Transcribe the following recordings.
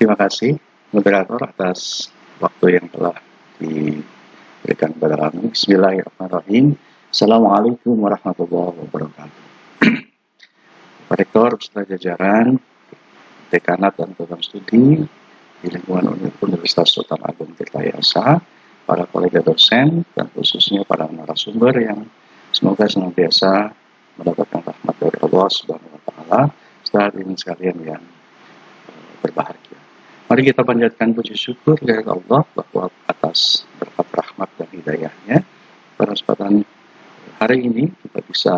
Terima kasih moderator atas waktu yang telah diberikan kepada kami. Bismillahirrahmanirrahim. Assalamualaikum warahmatullahi wabarakatuh. Pak Rektor, beserta jajaran, dekanat dan program studi di lingkungan Universitas Sultan Agung Tirtayasa, para kolega dosen, dan khususnya para narasumber yang semoga senantiasa mendapatkan rahmat dari Allah Subhanahu wa Ta'ala, serta hadirin sekalian yang berbahagia. Mari kita panjatkan puji syukur kepada Allah bahwa atas berkat rahmat dan hidayahnya, pada kesempatan hari ini kita bisa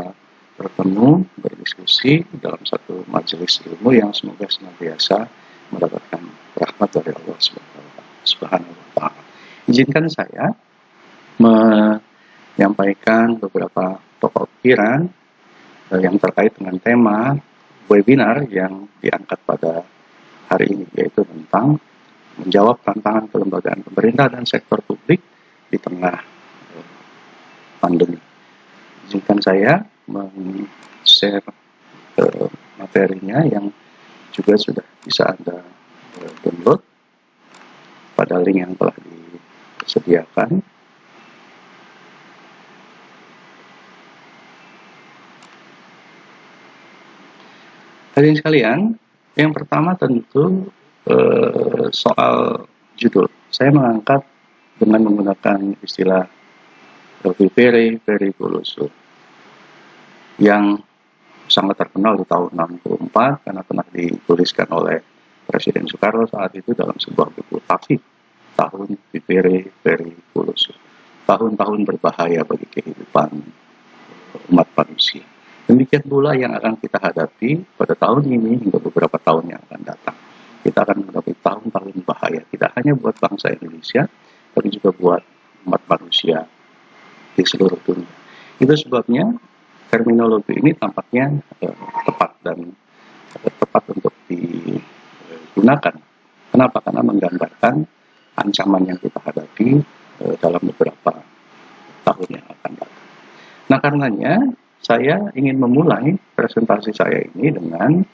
bertemu, berdiskusi dalam satu majelis ilmu yang semoga senantiasa mendapatkan rahmat dari Allah Subhanahu wa Ta'ala. Izinkan saya menyampaikan beberapa pokok pikiran yang terkait dengan tema webinar yang diangkat pada hari ini, yaitu tentang menjawab tantangan kelembagaan pemerintah dan sektor publik di tengah pandemi. Izinkan saya men-share materinya yang juga sudah bisa Anda download pada link yang telah disediakan. Hadirin sekalian, yang pertama tentu soal judul. Saya mengangkat dengan menggunakan istilah very colossal yang sangat terkenal di tahun 64 karena pernah dituliskan oleh Presiden Soekarno saat itu dalam sebuah buku taksib, tahun very colossal, tahun-tahun berbahaya bagi kehidupan umat manusia. Demikian pula yang akan kita hadapi pada tahun ini hingga beberapa tahun yang akan datang. Kita akan menghadapi tahun-tahun bahaya, tidak hanya buat bangsa Indonesia, tapi juga buat umat manusia di seluruh dunia. Itu sebabnya terminologi ini tampaknya tepat untuk digunakan. Kenapa? Karena menggambarkan ancaman yang kita hadapi dalam beberapa tahun yang akan datang. Nah, karenanya saya ingin memulai presentasi saya ini dengan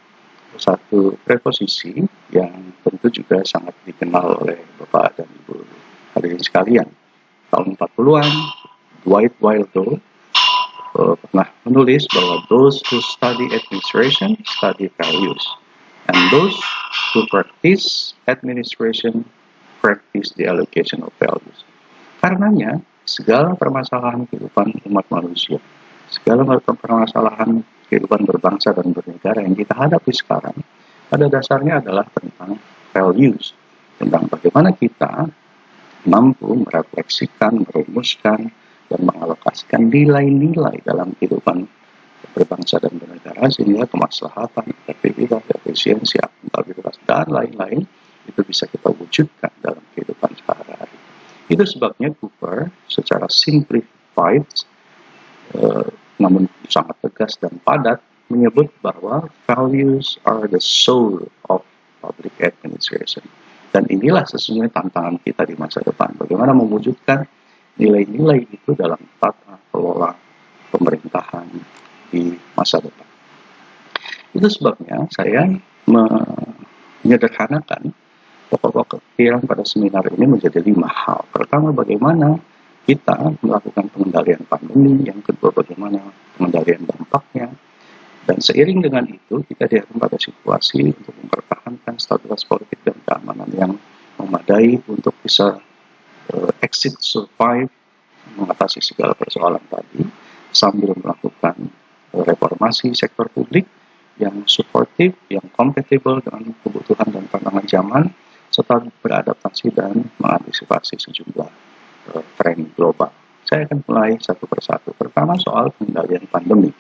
satu preposisi yang tentu juga sangat dikenal oleh Bapak dan Ibu hadirin sekalian. Tahun 40-an, Dwight Wilder pernah menulis bahwa those who study administration study values, and those who practice administration practice the allocation of values. Karenanya, segala permasalahan kehidupan umat manusia, segala permasalahan kehidupan berbangsa dan bernegara yang kita hadapi sekarang, pada dasarnya adalah tentang values, tentang bagaimana kita mampu merefleksikan, merumuskan, dan mengalokasikan nilai-nilai dalam kehidupan berbangsa dan bernegara sehingga kemaslahatan, efektivitas, efisiensi, akuntabilitas, dan lain-lain itu bisa kita wujudkan dalam kehidupan sehari-hari. Itu sebabnya Cooper secara simplified namun sangat tegas dan padat menyebut bahwa values are the soul of public administration. Dan inilah sesungguhnya tantangan kita di masa depan. Bagaimana mewujudkan nilai-nilai itu dalam tata kelola pemerintahan di masa depan. Itu sebabnya saya menyederhanakan pokok-pokok pikiran pada seminar ini menjadi 5 hal. Pertama, bagaimana kita melakukan pengendalian pandemi, yang kedua bagaimana pengendalian dampaknya, dan seiring dengan itu kita dihadapkan pada situasi untuk mempertahankan stabilitas politik dan keamanan yang memadai untuk bisa exit, survive, mengatasi segala persoalan tadi, sambil melakukan reformasi sektor publik yang supportive, yang compatible dengan kebutuhan dan tantangan zaman, serta beradaptasi dan mengantisipasi sejumlah tren global. Saya akan mulai satu persatu. Pertama, soal pengendalian pandemi.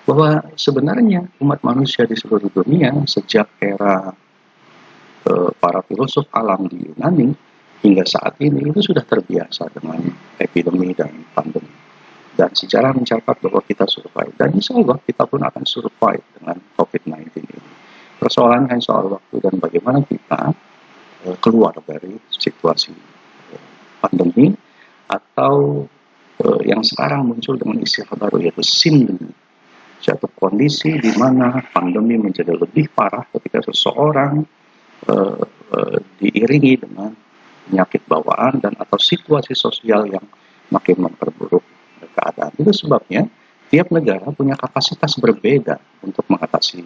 Bahwa sebenarnya umat manusia di seluruh dunia sejak era para filosof alam di Yunani hingga saat ini itu sudah terbiasa dengan epidemi dan pandemi. Dan sejarah mencatat bahwa kita survive. Dan insya Allah kita pun akan survive dengan COVID-19 ini. Persoalannya hanya soal waktu dan bagaimana kita keluar dari situasi pandemi atau yang sekarang muncul dengan istilah baru yaitu sindemi, suatu kondisi di mana pandemi menjadi lebih parah ketika seseorang diiringi dengan penyakit bawaan dan atau situasi sosial yang makin memperburuk keadaan. Itu sebabnya tiap negara punya kapasitas berbeda untuk mengatasi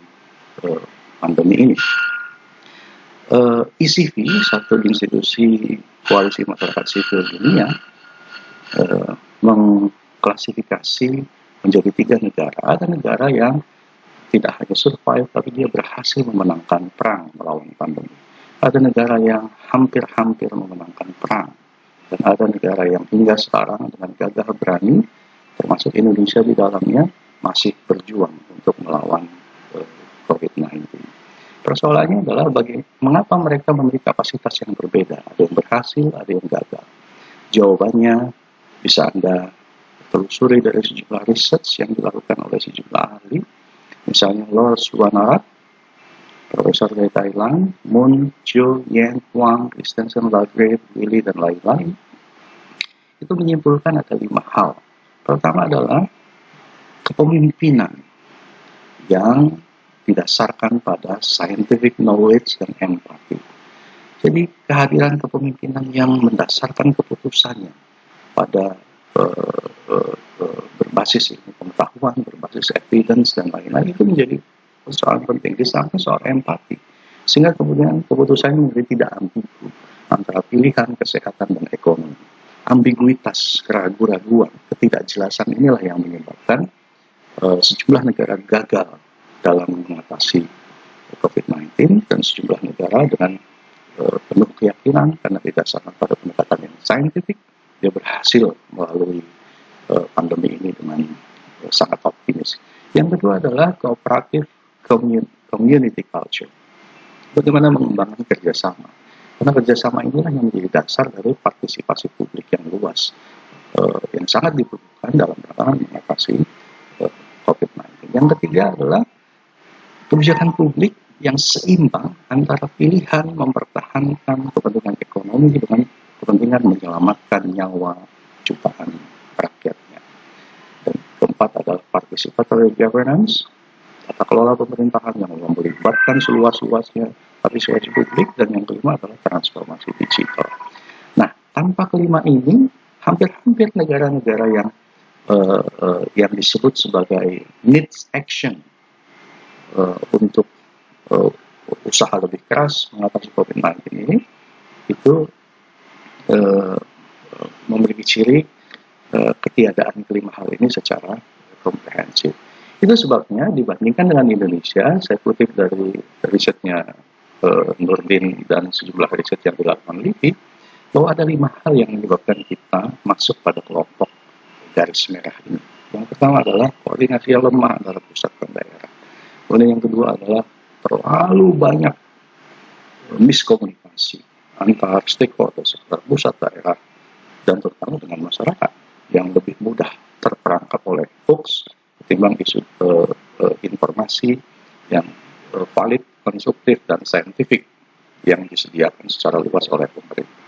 pandemi ini. ICV, satu institusi koalisi masyarakat sipil dunia, mengklasifikasi menjadi 3 negara. Ada negara yang tidak hanya survive, tapi dia berhasil memenangkan perang melawan pandemi. Ada negara yang hampir-hampir memenangkan perang. Dan ada negara yang hingga sekarang dengan gagah berani, termasuk Indonesia di dalamnya, masih berjuang untuk melawan COVID-19. Persoalannya adalah mengapa mereka memiliki kapasitas yang berbeda. Ada yang berhasil, ada yang gagal. Jawabannya bisa Anda telusuri dari sejumlah riset yang dilakukan oleh sejumlah ahli. Misalnya Lawrence Suwanarat, Profesor dari Thailand, Moon, Chiu, Yen, Huang, Christensen, Lagrave, Willy, dan lain-lain. Itu menyimpulkan ada 5 hal. Pertama adalah kepemimpinan yang didasarkan pada scientific knowledge dan empati. Jadi kehadiran kepemimpinan yang mendasarkan keputusannya pada berbasis pengetahuan, berbasis evidence dan lain-lain itu menjadi persoalan penting. Di samping soal empati, sehingga kemudian keputusannya menjadi tidak ambigu antara pilihan kesehatan dan ekonomi. Ambiguitas, keraguan-raguan, ketidakjelasan inilah yang menyebabkan sejumlah negara gagal dalam mengatasi COVID-19 dan sejumlah negara dengan penuh keyakinan karena didasarkan pada pendekatan yang saintifik, dia berhasil melalui pandemi ini dengan sangat optimis. Yang kedua adalah cooperative community culture. Bagaimana mengembangkan kerjasama? Karena kerjasama inilah yang menjadi dasar dari partisipasi publik yang luas, yang sangat dibutuhkan dalam rangka mengatasi COVID-19. Yang ketiga adalah kebijakan publik yang seimbang antara pilihan mempertahankan kepentingan ekonomi dengan kepentingan menyelamatkan nyawa jutaan rakyatnya. Dan keempat adalah participatory governance, tata kelola pemerintahan yang melibatkan seluas-luasnya partisipasi publik, dan yang kelima adalah transformasi digital. Nah, tanpa kelima ini, hampir-hampir negara-negara yang disebut sebagai needs action untuk usaha lebih keras mengatasi COVID-19 ini, itu memiliki ciri ketiadaan kelima hal ini secara komprehensif. Itu sebabnya dibandingkan dengan Indonesia, saya kutip dari risetnya Nurdin dan sejumlah riset yang dilakukan LIPI, bahwa ada 5 hal yang menyebabkan kita masuk pada kelompok garis merah ini. Yang pertama adalah koordinasi yang lemah antara pusat dan daerah. Kemudian yang kedua adalah terlalu banyak miskomunikasi antar stakeholders antara pusat, daerah, dan terutama dengan masyarakat yang lebih mudah terperangkap oleh hoax ketimbang isu informasi yang valid, konstruktif, dan saintifik yang disediakan secara luas oleh pemerintah.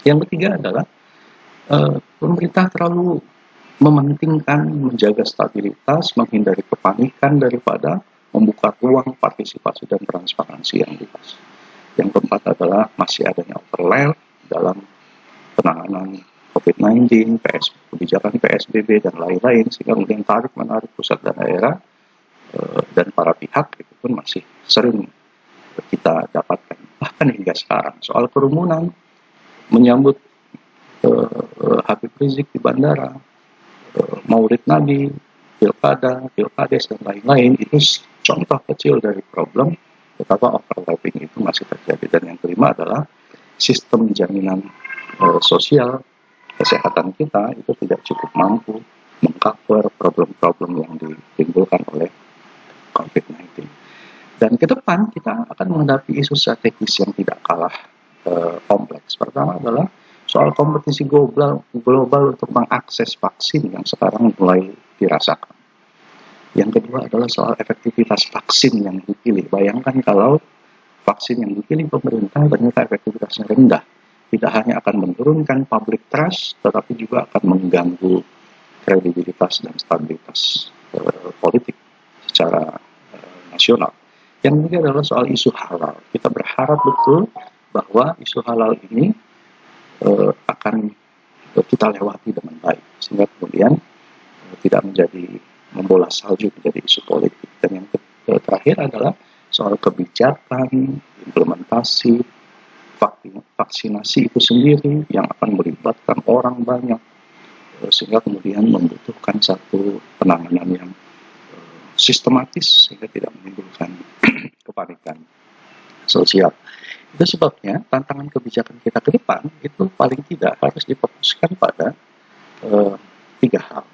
Yang ketiga adalah pemerintah terlalu mementingkan menjaga stabilitas, menghindari kepanikan daripada membuka ruang partisipasi dan transparansi yang luas. Yang keempat adalah masih adanya overlap dalam penanganan COVID-19, kebijakan PSBB, dan lain-lain, sehingga kemudian tarik-menarik pusat dan daerah dan para pihak itu pun masih sering kita dapatkan. Bahkan hingga sekarang, soal kerumunan, menyambut Habib Rizik di bandara, Maulid Nabi, pilkades, dan lain-lain, itu contoh kecil dari problem betapa overlapping itu masih terjadi. Dan yang kelima adalah sistem jaminan sosial kesehatan kita itu tidak cukup mampu mengcover problem-problem yang ditimbulkan oleh COVID-19. Dan ke depan kita akan menghadapi isu strategis yang tidak kalah kompleks. Pertama adalah soal kompetisi global untuk mengakses vaksin yang sekarang mulai dirasakan. Yang kedua adalah soal efektivitas vaksin yang dipilih. Bayangkan kalau vaksin yang dipilih pemerintah ternyata efektivitasnya rendah. Tidak hanya akan menurunkan public trust, tetapi juga akan mengganggu kredibilitas dan stabilitas politik secara nasional. Yang ketiga adalah soal isu halal. Kita berharap betul bahwa isu halal ini akan kita lewati dengan baik, sehingga kemudian tidak menjadi membola salju menjadi isu politik. Dan yang terakhir adalah soal kebijakan, implementasi, vaksinasi itu sendiri yang akan melibatkan orang banyak, sehingga kemudian membutuhkan satu penanganan yang sistematis sehingga tidak menimbulkan kepanikan sosial. Itu sebabnya tantangan kebijakan kita ke depan itu paling tidak harus difokuskan pada tiga hal,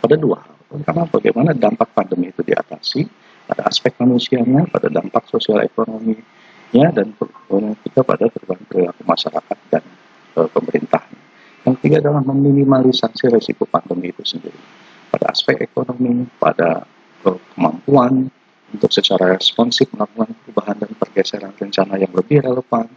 pada dua hal. Pertama, bagaimana dampak pandemi itu diatasi pada aspek manusianya, pada dampak sosial ekonominya, dan kita pada perubahan perilaku masyarakat dan pemerintahnya. Yang ketiga adalah meminimalisasi risiko pandemi itu sendiri pada aspek ekonomi, pada kemampuan untuk secara responsif melakukan perubahan dan pergeseran rencana yang lebih relevan,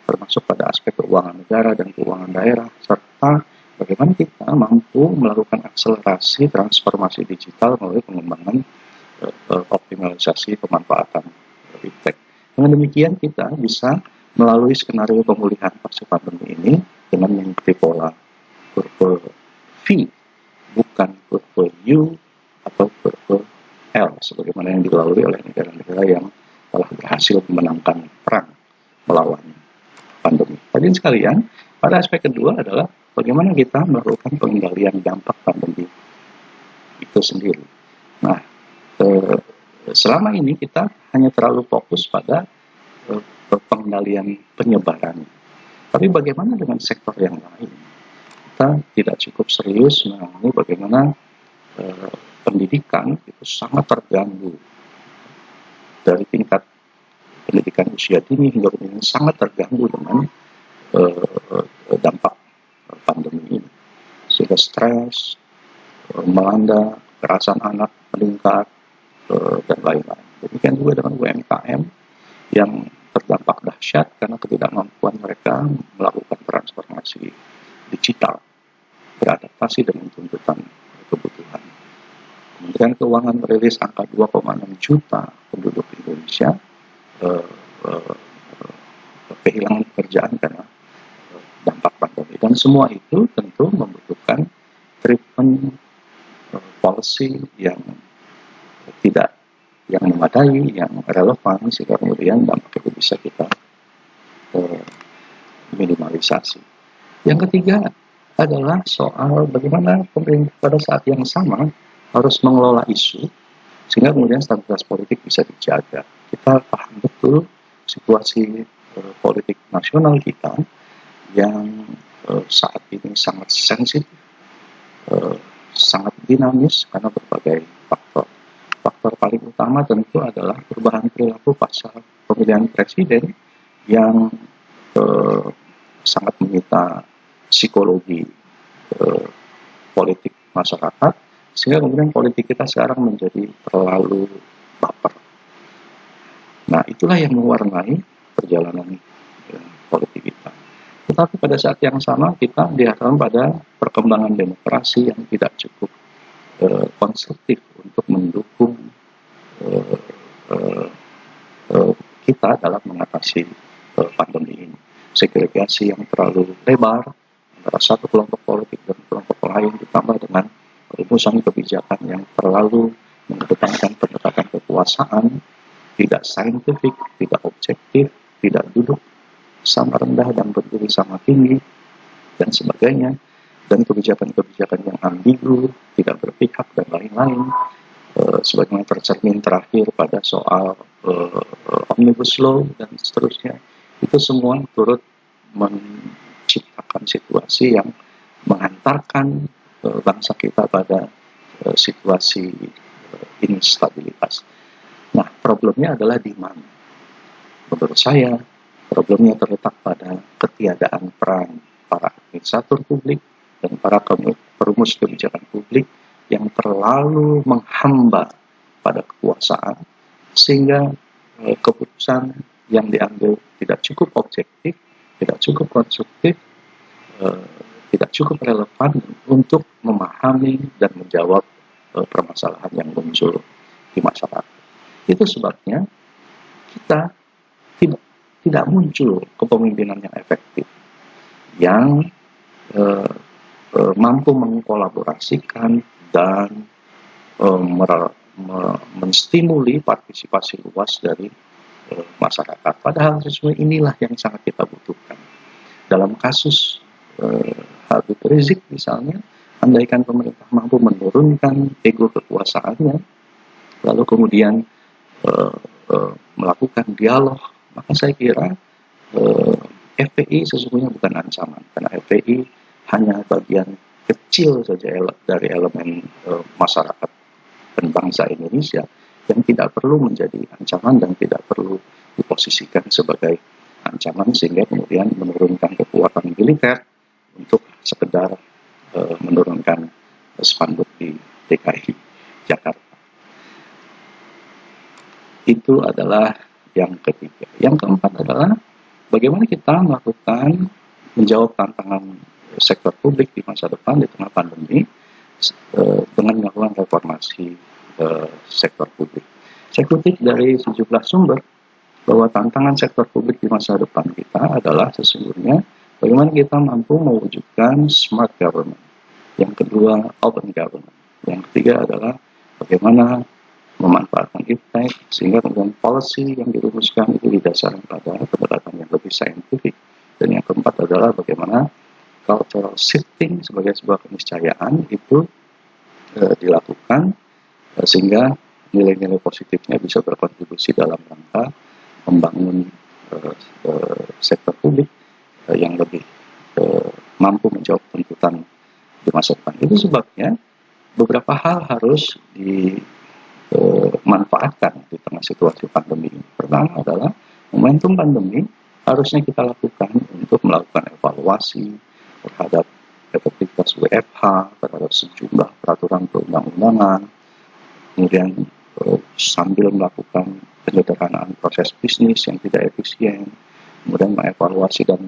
termasuk pada aspek keuangan negara dan keuangan daerah, serta bagaimana kita mampu melakukan akselerasi transformasi digital melalui pengembangan optimalisasi pemanfaatan big tech. Dengan demikian kita bisa melalui skenario pemulihan pasca pandemi ini dengan mengikuti pola kurva V, bukan kurva U atau kurva L, sebagaimana yang dilalui oleh negara-negara yang telah berhasil memenangkan perang melawan pandemi. Hadirin sekalian, pada aspek kedua adalah bagaimana kita melakukan pengendalian dampak pandemi itu sendiri. Nah, selama ini kita hanya terlalu fokus pada pengendalian penyebaran. Tapi bagaimana dengan sektor yang lain? Kita tidak cukup serius menangani bagaimana pendidikan itu sangat terganggu dari tingkat pendidikan usia dini hingga kemudian sangat terganggu dengan dampak pandemi ini, sehingga stres melanda, kekerasan anak meningkat, dan lain-lain. Demikian juga dengan UMKM yang terdampak dahsyat karena ketidakmampuan mereka melakukan transformasi digital, beradaptasi dengan tuntutan kebutuhan. Kementerian Keuangan merilis angka 2,6 juta penduduk Indonesia kehilangan pekerjaan karena dampak pandemi. Dan semua itu tentu membutuhkan treatment policy yang memadai, yang relevan, sehingga kemudian dampak itu bisa kita minimalisasi. Yang ketiga adalah soal bagaimana pemerintah pada saat yang sama harus mengelola isu sehingga kemudian stabilitas politik bisa dijaga. Kita paham betul situasi politik nasional kita yang saat ini sangat sensitif, sangat dinamis karena berbagai faktor. Faktor paling utama tentu adalah perubahan perilaku pasca pemilihan presiden yang sangat menyita psikologi politik masyarakat, sehingga kemudian politik kita sekarang menjadi terlalu baper. Nah, itulah yang mewarnai perjalanan politik kita. Tetapi pada saat yang sama kita dihadapkan pada perkembangan demokrasi yang tidak cukup konstruktif untuk mendukung kita dalam mengatasi pandemi ini. Segregasi yang terlalu lebar antara satu kelompok politik dan kelompok lain, ditambah dengan rumusan kebijakan yang terlalu mengedepankan pendekatan kekuasaan, tidak saintifik, tidak objektif, tidak duduk sama rendah dan berdiri sama tinggi, dan sebagainya, dan kebijakan-kebijakan yang ambigu, tidak berpihak, dan lain-lain, sebagaimana tercermin terakhir pada soal Omnibus Law dan seterusnya. Itu semua turut menciptakan situasi yang menghantarkan bangsa kita pada situasi instabilitas. Nah, problemnya adalah di mana? Menurut saya, problemnya terletak pada ketiadaan peran para administrator publik dan para perumus kebijakan publik yang terlalu menghamba pada kekuasaan, sehingga keputusan yang diambil tidak cukup objektif, tidak cukup konstruktif, tidak cukup relevan untuk memahami dan menjawab permasalahan yang muncul di masyarakat. Itu sebabnya kita tidak tidak muncul kepemimpinan yang efektif, yang mampu mengkolaborasikan dan menstimuli partisipasi luas dari masyarakat. Padahal sesuai inilah yang sangat kita butuhkan. Dalam kasus Habib Rizik misalnya, andaikan pemerintah mampu menurunkan ego kekuasaannya, lalu kemudian melakukan dialog, maka saya kira FPI sesungguhnya bukan ancaman, karena FPI hanya bagian kecil saja dari elemen masyarakat dan bangsa Indonesia yang tidak perlu menjadi ancaman dan tidak perlu diposisikan sebagai ancaman sehingga kemudian menurunkan kekuatan militer untuk sekedar menurunkan spanduk di DKI Jakarta. Itu adalah yang ketiga. Yang keempat adalah bagaimana kita melakukan menjawab tantangan sektor publik di masa depan di tengah pandemi dengan melakukan reformasi sektor publik. Saya kutip dari sejumlah sumber bahwa tantangan sektor publik di masa depan kita adalah sesungguhnya bagaimana kita mampu mewujudkan smart government. Yang kedua, open government. Yang ketiga adalah bagaimana memanfaatkan iptek sehingga kemudian policy yang dirumuskan itu didasarkan pada pendekatan yang lebih saintifik. Dan yang keempat adalah bagaimana cultural shifting sebagai sebuah keniscayaan itu dilakukan sehingga nilai-nilai positifnya bisa berkontribusi dalam rangka membangun sektor publik yang lebih mampu menjawab tuntutan di masa depan. Itu sebabnya beberapa hal harus dimanfaatkan di tengah situasi pandemi ini. Pertama adalah momentum pandemi harusnya kita lakukan untuk melakukan evaluasi terhadap efektivitas WFH, terhadap sejumlah peraturan perundang-undangan, kemudian sambil melakukan penyederhanaan proses bisnis yang tidak efisien, kemudian mengevaluasi dan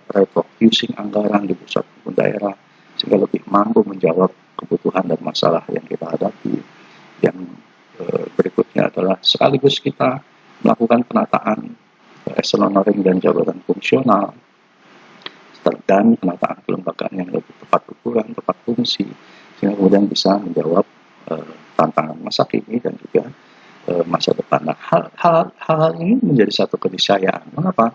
merefocusing anggaran di pusat maupun daerah sehingga lebih mampu menjawab kebutuhan dan masalah yang kita hadapi. Yang berikutnya adalah sekaligus kita melakukan penataan eselonoring dan jabatan fungsional dan penataan kelembagaan yang lebih tepat ukuran, tepat fungsi, sehingga kemudian bisa menjawab tantangan masa kini dan juga masa depan. Nah, hal-hal ini menjadi satu keniscayaan. Mengapa?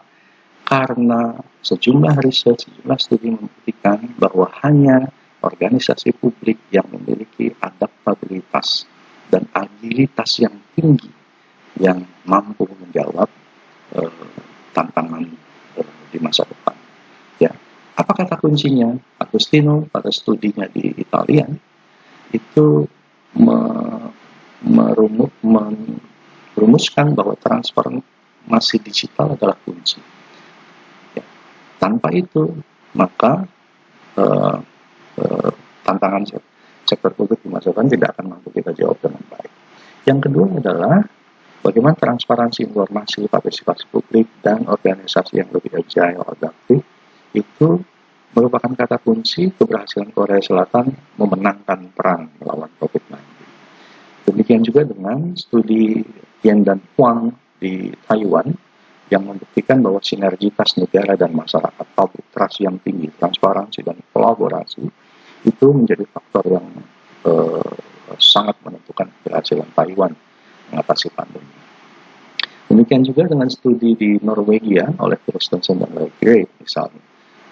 Karena sejumlah riset, sejumlah studi membuktikan bahwa hanya organisasi publik yang memiliki adaptabilitas dan agilitas yang tinggi yang mampu menjawab tantangan di masa depan. Ya, apa kata kuncinya? Agostino pada studinya di Italia itu merumuskan bahwa transformasi digital adalah kunci. Ya, tanpa itu maka tantangan sektor publik di masa depan tidak akan mampu kita jawab dengan baik. Yang kedua adalah bagaimana transparansi informasi, partisipasi publik, dan organisasi yang lebih agile, adaptif itu merupakan kata kunci keberhasilan Korea Selatan memenangkan perang melawan COVID-19. Demikian juga dengan studi Tian dan Huang di Taiwan yang membuktikan bahwa sinergitas negara dan masyarakat, public trust yang tinggi, transparansi dan kolaborasi itu menjadi faktor yang sangat menentukan keberhasilan Taiwan mengatasi pandemi. Demikian juga dengan studi di Norwegia oleh Christensen dan Lagrave misalnya,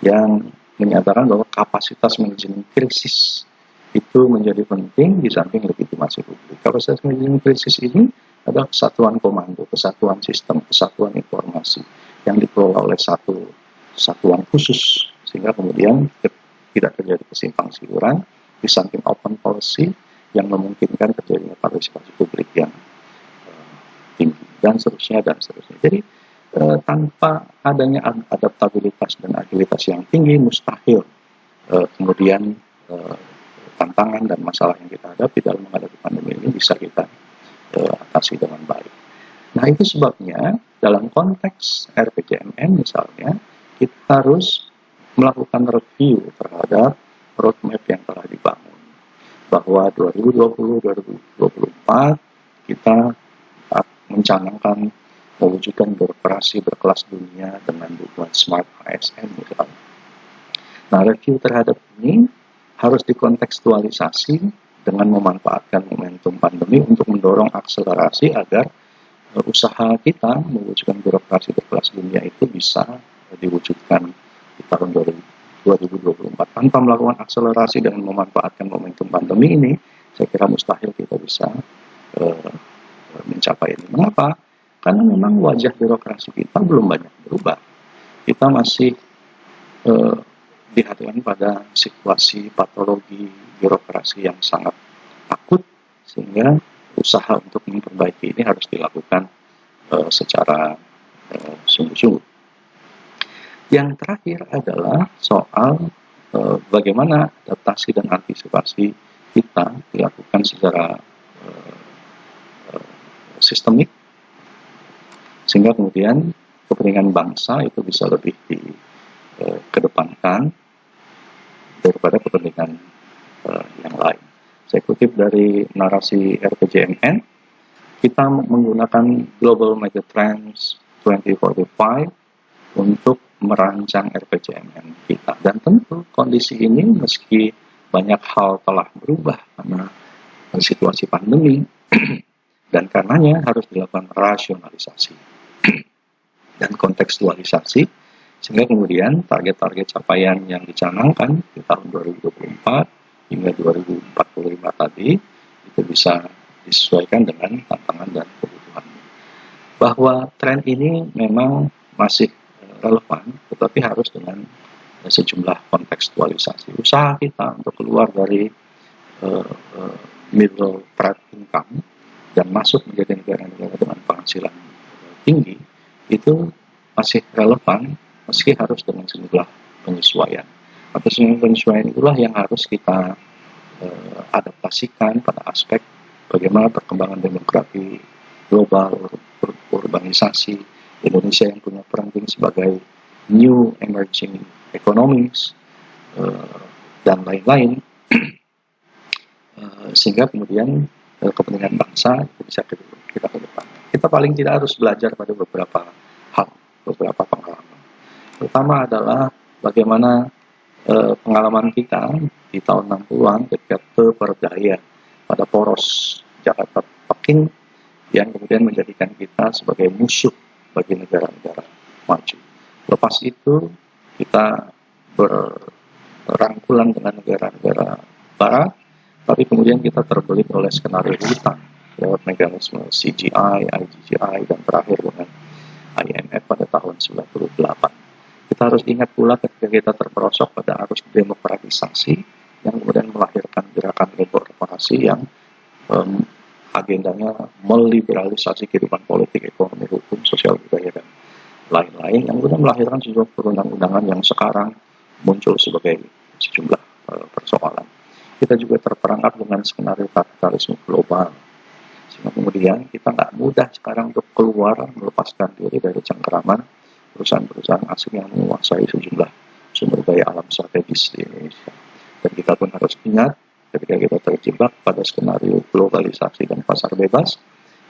yang menyatakan bahwa kapasitas manajemen krisis itu menjadi penting di samping legitimasi publik. Kapasitas manajemen krisis ini adalah kesatuan komando, kesatuan sistem, kesatuan informasi yang dikelola oleh satu satuan khusus, sehingga kemudian tidak terjadi kesimpang siuran di samping open policy yang memungkinkan terjadinya partisipasi publik yang tinggi dan seterusnya. Jadi tanpa adanya adaptabilitas dan agilitas yang tinggi, mustahil kemudian tantangan dan masalah yang kita hadapi dalam menghadapi pandemi ini bisa kita atasi dengan baik. Nah, itu sebabnya dalam konteks RPJMN misalnya kita harus melakukan review terhadap roadmap yang telah dibangun, bahwa 2020-2024 kita mencanangkan mewujudkan birokrasi berkelas dunia dengan dukungan smart ASN misalnya. Nah, review terhadap ini harus dikontekstualisasi dengan memanfaatkan momentum pandemi untuk mendorong akselerasi agar usaha kita mewujudkan birokrasi berkelas dunia itu bisa diwujudkan di tahun 2024. Tanpa melakukan akselerasi dan memanfaatkan momentum pandemi ini, saya kira mustahil kita bisa mencapai ini. Mengapa? Karena memang wajah birokrasi kita belum banyak berubah. Kita masih dihadapkan pada situasi patologi birokrasi yang sangat akut, sehingga usaha untuk memperbaiki ini harus dilakukan secara sungguh-sungguh. Yang terakhir adalah soal bagaimana adaptasi dan antisipasi kita dilakukan secara sistemik, sehingga kemudian kepentingan bangsa itu bisa lebih dikedepankan daripada kepentingan yang lain. Saya kutip dari narasi RPJMN, kita menggunakan Global Megatrends 2045 untuk merancang RPJMN kita. Dan tentu kondisi ini meski banyak hal telah berubah karena situasi pandemi, dan karenanya harus dilakukan rasionalisasi dan kontekstualisasi, sehingga kemudian target-target capaian yang dicanangkan di tahun 2024 hingga 2045 tadi itu bisa disesuaikan dengan tantangan dan kebutuhan. Bahwa tren ini memang masih relevan, tetapi harus dengan sejumlah kontekstualisasi. Usaha kita untuk keluar dari middle threat income dan masuk menjadi negara-negara dengan penghasilan tinggi itu masih relevan meski harus dengan sejumlah penyesuaian. Atas penyesuaian itulah yang harus kita adaptasikan pada aspek bagaimana perkembangan demografi global, urbanisasi, Indonesia yang punya peran penting sebagai new emerging economies dan lain-lain, sehingga kemudian kepentingan bangsa itu bisa kita ke depan. Kita paling tidak harus belajar pada beberapa hal, beberapa pengalaman. Pertama adalah bagaimana pengalaman kita di tahun 60-an ketika berdaya pada poros Jakarta-Peking yang kemudian menjadikan kita sebagai musuh bagi negara-negara maju. Lepas itu kita berangkulan dengan negara-negara barat, tapi kemudian kita terbelit oleh skenario hutang lewat mekanisme CGI, IGGI, dan terakhir dengan IMF pada tahun 98. Kita harus ingat pula ketika kita terperosok pada arus demokratisasi yang kemudian melahirkan gerakan reformasi yang agendanya meliberalisasi kehidupan politik, ekonomi, hukum, sosial, budaya, dan lain-lain, yang kemudian melahirkan sejumlah perundang-undangan yang sekarang muncul sebagai sejumlah persoalan. Kita juga terperangkap dengan skenario kapitalisme global, sehingga kemudian kita nggak mudah sekarang untuk keluar, melepaskan diri dari cengkeraman perusahaan-perusahaan asing yang menguasai sejumlah sumber daya alam strategis di Indonesia. Dan kita pun harus ingat ketika kita terjebak pada skenario globalisasi dan pasar bebas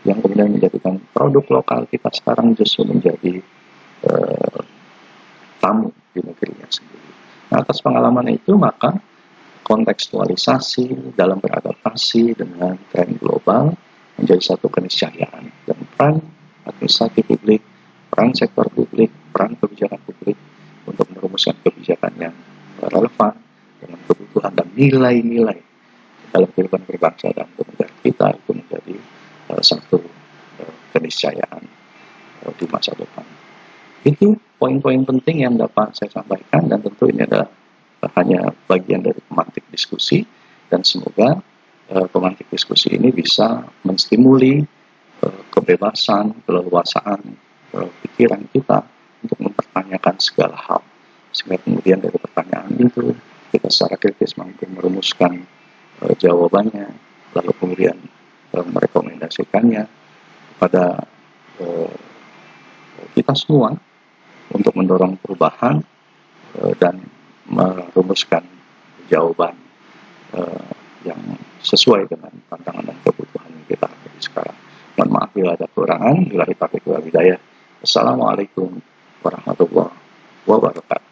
yang kemudian menjadikan produk lokal kita sekarang justru menjadi tamu di negerinya sendiri. Nah, atas pengalaman itu maka kontekstualisasi dalam beradaptasi dengan tren global menjadi satu keniscayaan, dan peran administrasi publik, peran sektor publik, peran kebijakan publik untuk merumuskan kebijakan yang relevan dengan kebutuhan dan nilai-nilai dalam kehidupan berbangsa dan bernegara kita itu menjadi satu keniscayaan di masa depan. Itu poin-poin penting yang dapat saya sampaikan, dan tentu ini adalah hanya bagian dari pemantik diskusi, dan semoga pemantik diskusi ini bisa menstimuli kebebasan, keleluasaan pikiran kita untuk mempertanyakan segala hal, sehingga kemudian dari pertanyaan itu kita secara kritis mampu merumuskan jawabannya, lalu kemudian merekomendasikannya kepada kita semua untuk mendorong perubahan dan merumuskan jawaban yang sesuai dengan tantangan dan kebutuhan yang kita hadapi sekarang. Mohon maaf bila ada kekurangan. Bila taufiq wal hidayah. Assalamualaikum warahmatullahi wabarakatuh.